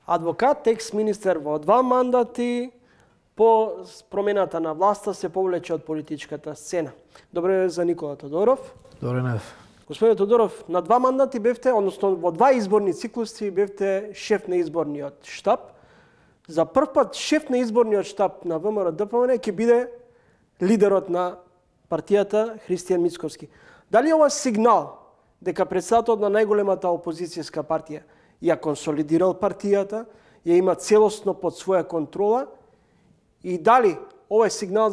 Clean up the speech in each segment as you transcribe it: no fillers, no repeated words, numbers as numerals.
Адвокат, екс-министер во 2 мандати, по промената на власта се повлече од политичката сцена. Добре за Никола Тодоров. Добре, Недев. Господине Тодоров, на 2 мандати бевте, односно во 2 изборни циклуси бевте шеф на изборниот штаб. За прв пат шеф на изборниот штаб на ВМРО-ДПМН ќе биде лидерот на партијата Христијан Мицковски. Дали е ова сигнал дека председателот на најголемата опозицијска партија ја консолидирал партијата, ја има целосно под своја контрола и дали ова е сигнал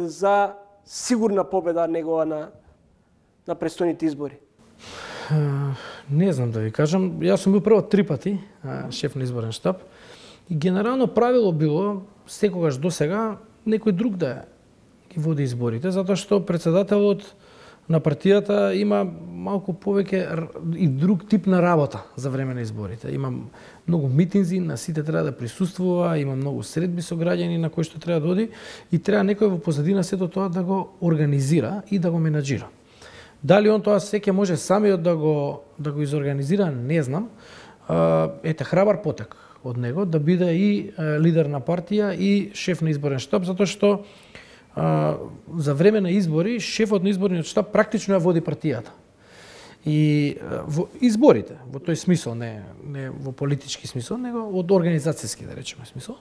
за сигурна победа негова на престојните избори? Не знам да ви кажам. Јас сум бил прво 3 пати шеф на изборен штаб и генерално правило било секогаш до сега некој друг да ги води изборите, затоа што председателот на партијата има малку повеќе и друг тип на работа за време на изборите. Има многу митинзи, на сите треба да присуствува, има многу средби со граѓани на кои што треба да оди и треба некој во позадина сето тоа да го организира и да го менаџира. Дали он тоа се ќе може самиот да го изорганизира, не знам. Ете храбар потек од него да биде и лидер на партија и шеф на изборен штаб, затоа што за време на избори шефот на изборниот штаб практично ја води партијата. И во изборите, во тој смисол, не во политички смисол, него од организацијски, да речеме, смисол.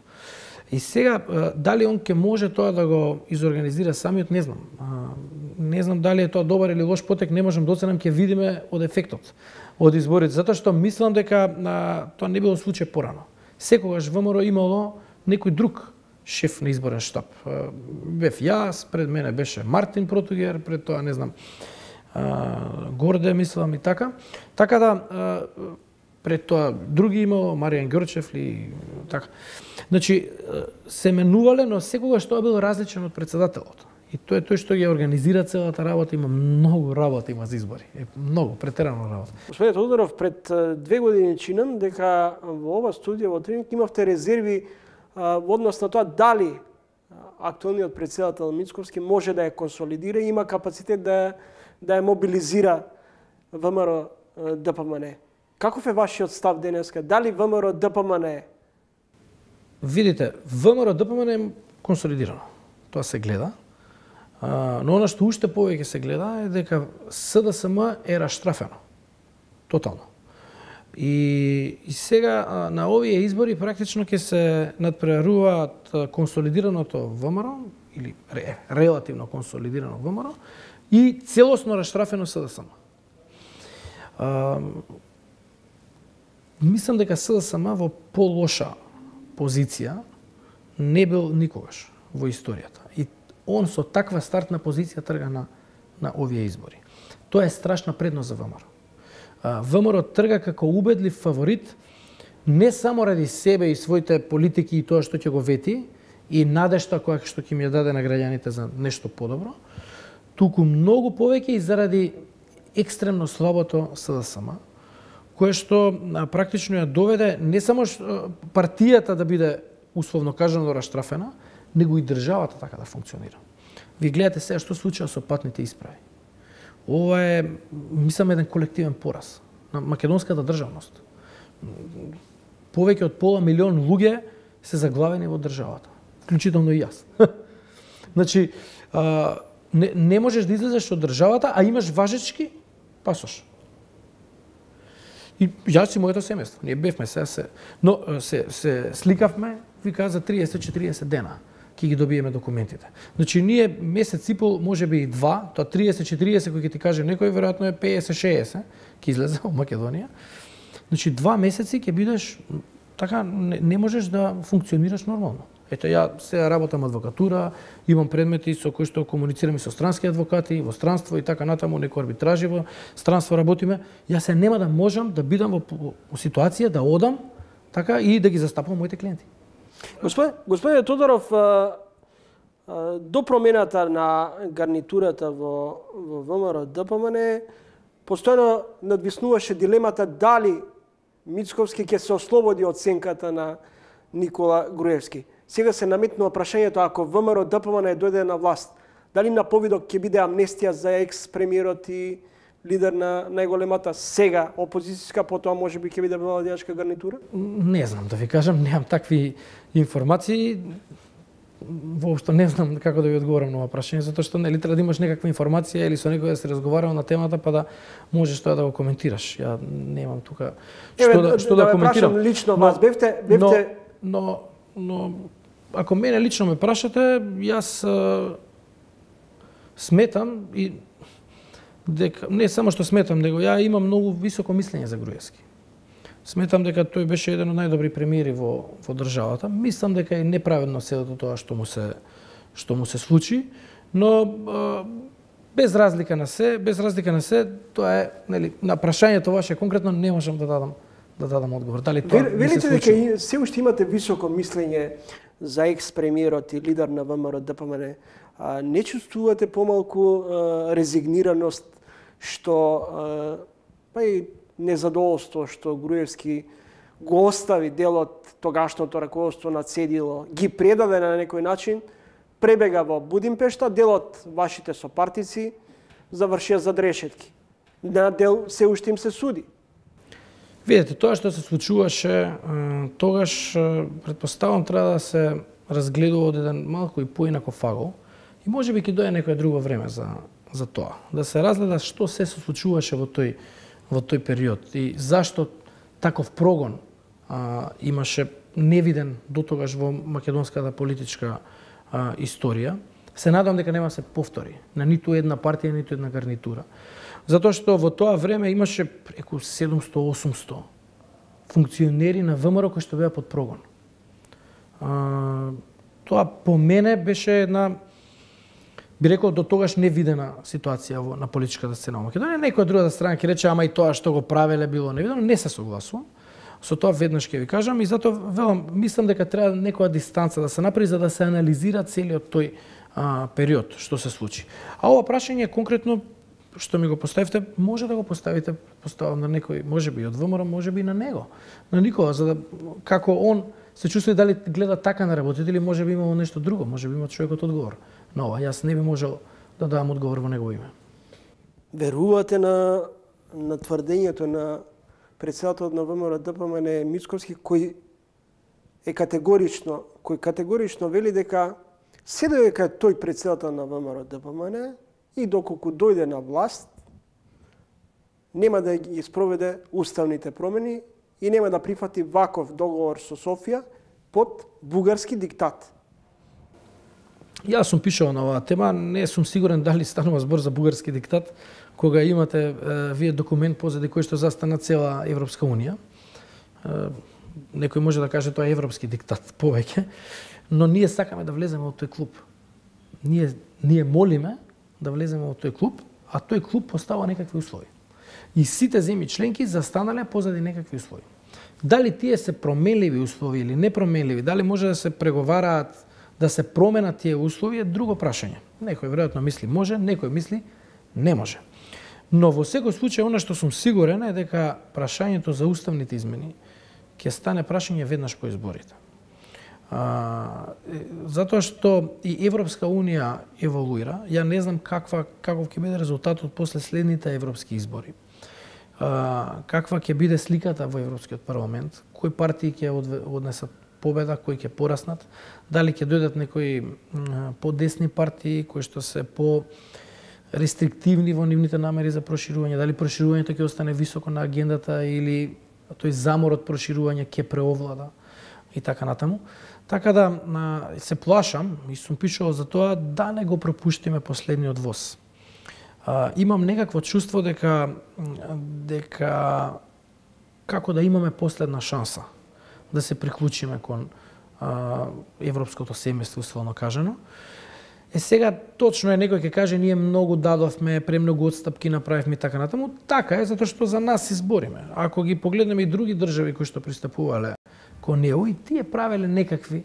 И сега, дали он ќе може тоа да го изорганизира самиот, не знам. Не знам дали е тоа добар или лош потек, не можам да оценам, ќе видиме од ефектот од изборите, затоа што мислам дека тоа не било случај порано. Секогаш ВМРО имало некој друг шеф на изборен штаб. Бев јас, пред мене беше Мартин Протугер, пред тоа не знам Горде, мислам и така. Така да пред тоа други имало Маријан Ѓорчев и така. Значи се менувале, но секогаш тоа бил различен од председателот. И тоа е тој што ги организира целата работа, има многу работа има за избори. Многу претерано работа. Господине Тодоров, пред 2 години чинам дека во ова студија во Тринк имавте резерви во однос на тоа дали актуелниот председател Мицковски може да ја консолидира и има капацитет да ја мобилизира ВМРО-ДПМН. Каков е вашиот став денеска? Дали ВМРО-ДПМН? Видите, ВМРО-ДПМН е консолидирано. Тоа се гледа. Но она што уште повеќе се гледа е дека СДСМ е раштрафено. Тотално. И сега на овие избори практично ќе се надпреваруваат консолидираното ВМРО или релативно консолидирано ВМРО и целосно раштрафено СДСМ. Мислам дека СДСМ во полоша позиција не бил никогаш во историјата. И он со таква стартна позиција трга на овие избори. Тоа е страшна предност за ВМРО. ВМРО трга како убедлив фаворит не само ради себе и своите политики и тоа што ќе го вети и надежта која што ќе им ја даде на граѓаните за нешто подобро, туку многу повеќе и заради екстремно слабото СДСМ, кое што практично ја доведе не само партијата да биде условно кажано раштрафена, него и државата така да функционира. Ви гледате сега што случува со патните исправи. Ова е, мислам, еден колективен пораз на македонската државност. Повеќе од пола милион луѓе се заглавени во државата, вклучително и јас. Значи, не можеш да излезеш од државата, а имаш важечки пасош. И јас и моето семејство, ние бевме сега но се сликавме, вика за 30-40 дена ќе ги добиеме документите. Значи ние месец и пол, можеби и 2, тоа 30-40 кој ќе ти каже некој веројатно е 50-60 ќе излезе во Македонија. Значи 2 месеци ќе бидеш така не можеш да функционираш нормално. Ето ја сега работам адвокатура, имам предмети со кои што комуницирам и со странски адвокати во странство и така натаму, некој арбитражи во странство работиме. Јас се нема да можам да бидам во ситуација да одам така и да ги застапам моите клиенти. Господине Тодоров, до промената на гарнитурата во ВМРО-ДПМН постојано надвиснуваше дилемата дали Мицковски ќе се ослободи од сенката на Никола Груевски. Сега се наметнува прашањето, ако ВМРО-ДПМН дојде на власт, дали на повидок ќе биде амнестија за екс-премиерот и лидер на најголемата сега опозицијска, потоа можеби ќе биде владеачка гарнитура? Не знам да ви кажам, немам такви информации. Воопшто не знам како да ви одговорам на ова прашање, затоа што нели треба да имаш некаква информација или со некој да се разговарал на темата па да можеш тоа да го коментираш. Ја немам тука што да коментирам. Лично вас бевте но ако мене лично ме прашате, јас сметам и дека не само што сметам, него ја имам многу високо мислење за Груевски. Сметам дека тој беше еден од најдобри премиери во државата. Мислам дека е неправедно седото тоа што му се случи, но без разлика на се, тоа е, нели, на прашањето ваше конкретно не можам да дадам одговор. Дали тоа велите дека се уште имате високо мислење за екс-премиерот и лидер на ВМРО ДПМН, не чувствувате помалку резигнираност што па и незадоволство што Груевски го остави дел од тогашното раководство на ЦДЛ, ги предаде на некој начин, пребега во Будимпешта, дел од вашите сопартици завршија зад решетки. На дел се уште им се суди. Видете, тоа што се случуваше тогаш, предпоставам, треба да се разгледува од еден малку и поинаков агол и можеби ќе дојде некое друго време за тоа. Да се разгледа што се случуваше во тој период и зашто таков прогон имаше невиден дотогаш во македонската политичка историја. Се надам дека нема се повтори на ниту една партија, ниту една гарнитура. Затоа што во тоа време имаше преку 700-800 функционери на ВМРО кои што беа под прогон. Тоа по мене беше една, би рекол, до тогаш невидена ситуација на политичката сцена во Македонија. Некоја другата страна ќе рече, ама и тоа што го правеле било невидено. Не се согласувам. Со тоа веднаш ќе ви кажам и затоа велам, мислам дека треба некоја дистанца да се направи за да се анализира целиот тој период што се случи. А ова прашање конкретно што ми го поставивте, може да го поставите, поставам на некој, можеби од ВМРО, можеби на него, на Никола, за да како он се чувствува дали гледа така на работите или можеби имало нешто друго, можеби има човекот одговор. Но ова, јас не би можел да дадам одговор во негово име. Верувате на тврдењето на председателот на ВМРО ДПМН Мицковски кој категорично вели дека се додека тој председател на ВМРО ДПМН и доколку дојде на власт, нема да ги спроведе уставните промени и нема да прифати ваков договор со Софија под бугарски диктат. Јас сум пишал на оваа тема, не сум сигурен дали станува збор за бугарски диктат, кога имате вие документ позади кој што застана цела Европска Унија. Некој може да каже тоа е европски диктат повеќе, но ние сакаме да влеземе во тој клуб. Ние молиме да влеземе во тој клуб, а тој клуб поставува некакви услови. И сите земји членки застанале позади некакви услови. Дали тие се променливи услови или непроменливи, дали може да се преговараат да се променат тие услови е друго прашање. Некој веројатно мисли може, некој мисли не може. Но во секој случај она што сум сигурен е дека прашањето за уставните измени ќе стане прашање веднаш по изборите. Затоа што и Европска Унија еволуира, ја не знам каков ќе биде резултатот после следните европски избори. Каква ќе биде сликата во Европскиот парламент, кои партии ќе однесат победа, кои ќе пораснат, дали ќе дојдат некои подесни партии кои што се по рестриктивни во нивните намери за проширување, дали проширувањето ќе остане високо на агендата или тој замор од проширување ќе преовлада и така натаму. Така да се плашам и сум пишал за тоа да не го пропуштиме последниот воз. Имам некакво чувство дека како да имаме последна шанса да се приклучиме кон европското семејство, условно кажано. Сега точно е некој ќе каже ние многу дадовме, премногу отстапки направивме и така натаму. Така е затоа што за нас се избориме. Ако ги погледнеме и други држави кои што пристапувале кон него и тие правеле некакви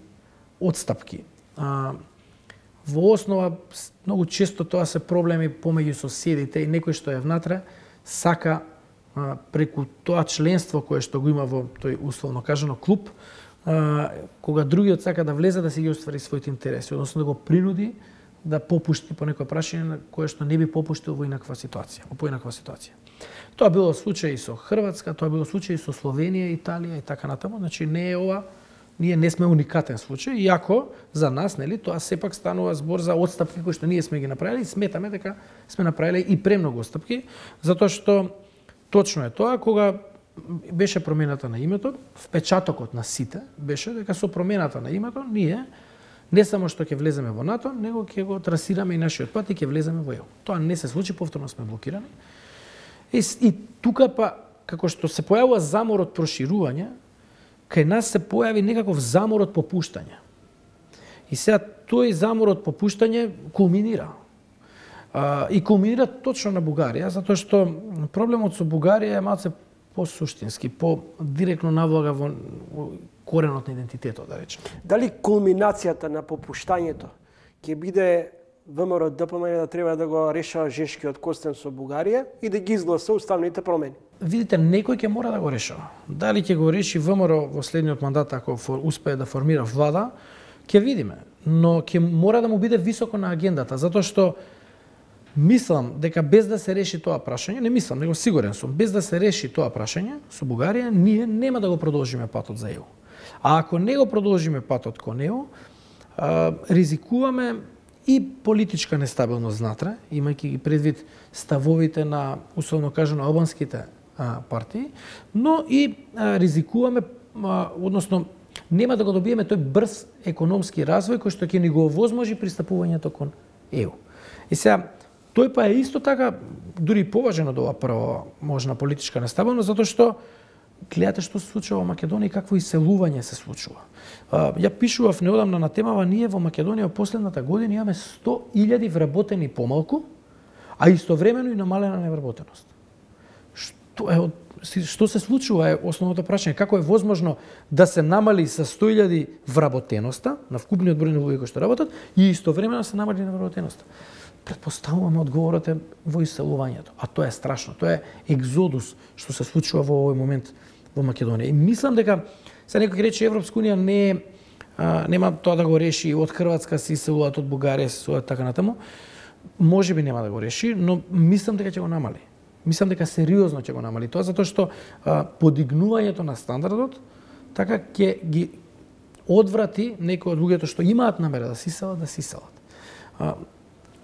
отстапки. Во основа многу често тоа се проблеми помеѓу соседите и некој што е внатре сака преку тоа членство кое што го има во тој условно кажано клуб, кога другиот сака да влезе да си ги оствари своите интереси, односно да го принуди да попушти по некој прашање на кое што не би попуштил во инаква ситуација, во поинаква ситуација. Тоа било случај и со Хрватска, тоа било случај и со Словенија, Италија и така натаму, значи не е ова, ние не сме уникатен случај, иако за нас, нели, тоа сепак станува збор за отстапки кои што ние сме ги направиле и сметаме дека сме направиле и премногу отстапки, затоа што точно е тоа кога беше промената на името, впечатокот на сите беше дека со промената на името ние не само што ќе влеземе во НАТО, него ќе го трасираме и нашиот пат и ќе влеземе во ЕУ. Тоа не се случи, повторно сме блокирани. И тука па, како што се појавува заморот проширување, кај нас се појави некаков заморот попуштање. И сега тој заморот попуштање кулминира. И кулминира точно на Бугарија, затоа што проблемот со Бугарија е малце по-суштински, по-директно навлага во коренот на идентитетот, да речем. Дали кулминацијата на попуштањето ќе биде ВМРО ДПМН да треба да го решава жешкиот костен со Бугарија и да ги изгласа уставните промени? Видите, некој ќе мора да го решава. Дали ќе го реши ВМРО во следниот мандат ако успее да формира влада, ќе видиме, но ќе мора да му биде високо на агендата, затоа што мислам дека без да се реши тоа прашање, не мислам, него сигурен сум, без да се реши тоа прашање со Бугарија, ние нема да го продолжиме патот за ЕУ. А ако не го продолжиме патот кон ЕУ, ризикуваме и политичка нестабилност внатре, имајќи ги предвид ставовите на, условно кажано, албанските партии, но и ризикуваме, односно, нема да го добиеме тој брз економски развој кој што ќе ни го овозможи пристапувањето кон ЕУ. И сега, тој па е исто така, дури поважен од ова прва можна политичка нестабилност, затоа што гледате што се случува во Македонија и какво иселување се случува. Ја пишував неодамна на темава, ние во Македонија во последната година имаме 100.000 вработени помалку, а истовремено и намалена невработеност. Што се случува е основното прашање. Како е возможно да се намали со 100.000 вработеноста на вкупниот број на луѓе кои што работат и истовремено се намали невработеноста? Предпоставуваме одговорот е во иселувањето, а тоа е страшно. Тоа е екзодус што се случува во овој момент во Македонија. И мислам дека се некој рече Европска унија нема тоа да го реши, од Хрватска се иселуваат, од Бугарија се иселуваат така натаму. Можеби нема да го реши, но мислам дека ќе го намали. Мислам дека сериозно ќе го намали тоа, затоа што подигнувањето на стандардот така ќе ги одврати некои од луѓето што имаат намера да се иселат.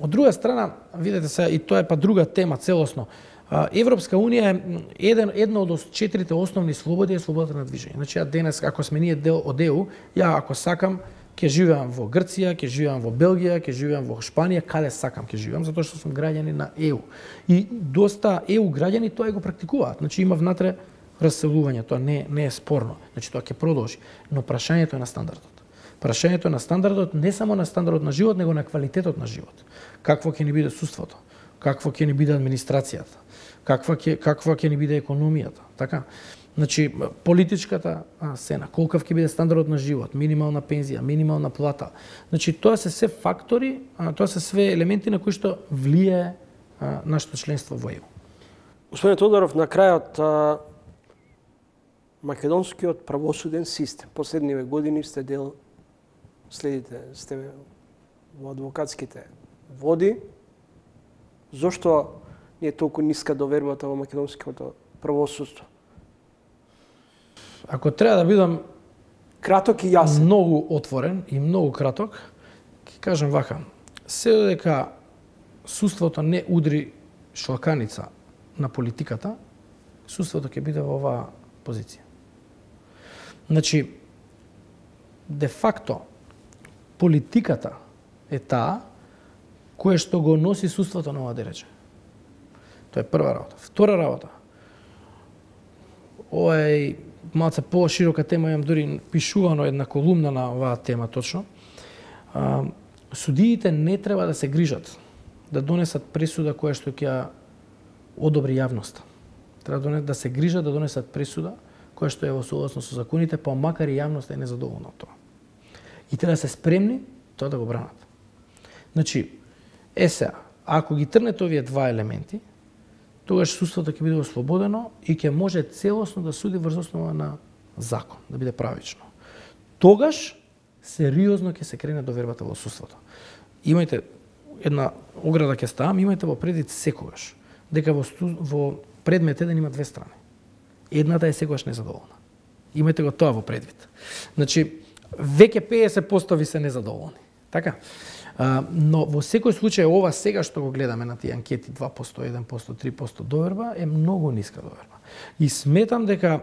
Од друга страна, видете се, и тоа е па друга тема целосно, Европска унија е една од 4 основни слободи е слободата на движење. Значи, денес, ако сме ние дел од ЕУ, ја ако сакам, ќе живеам во Грција, ќе живеам во Белгија, ќе живеам во Шпанија, каде сакам ќе живеам, затоа што сум граѓанин на ЕУ. И доста ЕУ граѓани тоа го практикуваат. Значи, има внатре раселување, тоа не е спорно. Значи, тоа ќе продолжи. Но прашањето е на стандардот. Прашањето на стандардот, не само на стандардот на живот, него на квалитетот на живот. Какво ќе ни биде судството? Какво ќе ни биде администрацијата? Каква ќе ни биде економијата? Така? Значи, политичката сцена, колкав ќе биде стандардот на живот, минимална пензија, минимална плата. Значи, тоа се се фактори, тоа се све елементи на кои што влијае нашето членство во ЕУ. Господин Тодоров, на крајот, македонскиот правосуден систем, последниве години сте сте во адвокатските води. Зошто не е толку ниска довербата во македонското правосудство? Ако треба да бидам краток и јасен, многу отворен и многу краток, ќе кажам вака: се додека судството не удри шлаканица на политиката, судството ќе биде во оваа позиција. Значи, де факто политиката е таа која што го носи судството на ова дереже. Тоа е прва работа. Втора работа. Ова е малце по-широка тема, имам дури пишувано една колумна на оваа тема точно. Судиите не треба да се грижат да донесат пресуда која што ќе одобри јавноста. Треба да се грижат да донесат пресуда која што е во согласно со законите, па макар и јавноста е незадоволна од тоа. И треба да се спремни тоа да го бранат. Значи, сега, ако ги трнете овие два елементи, тогаш судството ќе биде ослободено и ќе може целосно да суди врз основа на закон, да биде правично. Тогаш сериозно ќе се крене довербата во судството. Имајте една ограда ќе ставам, имајте во предвид секогаш дека во предмет еден има две страни. Едната е секогаш незадоволна. Имајте го тоа во предвид. Значи, веќе 50% ви се незадоволни. Така? Но во секој случај ова сега што го гледаме на тие анкети 2%, 1%, 3% доверба е многу ниска доверба. И сметам дека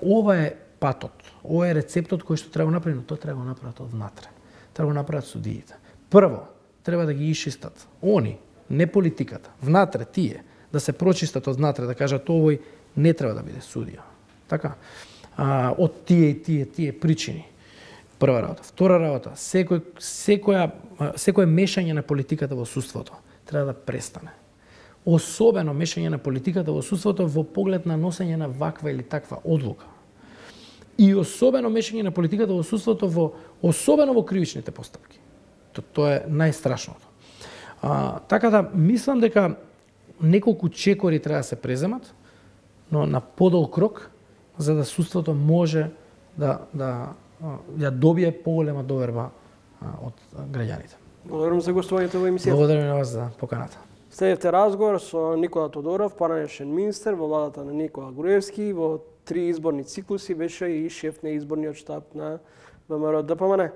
ова е патот, ова е рецептот кој што треба направи, но тоа треба го направат од внатре. Треба го направат судиите. Прво, треба да ги исчистат они, не политиката, внатре тие, да се прочистат од внатре, да кажат овој не треба да биде судија. Така? Од тие и тие причини. Прва работа. Втора работа, секој мешање на политиката во судството треба да престане. Особено мешање на политиката во судството во поглед на носење на ваква или таква одлука. И особено мешање на политиката во судството особено во кривичните постапки. Тоа е најстрашното. Така да мислам дека неколку чекори треба да се преземат, но на подолг рок, за да судството може да ја добие поголема доверба од граѓаните. Благодарам за гостувањето во емисијата. Благодарам на вас за поканата. Следевте разговор со Никола Тодоров, поранешен министер во владата на Никола Груевски. Во 3 изборни циклуси беше и шеф на изборниот штаб на ВМРО ДПМН.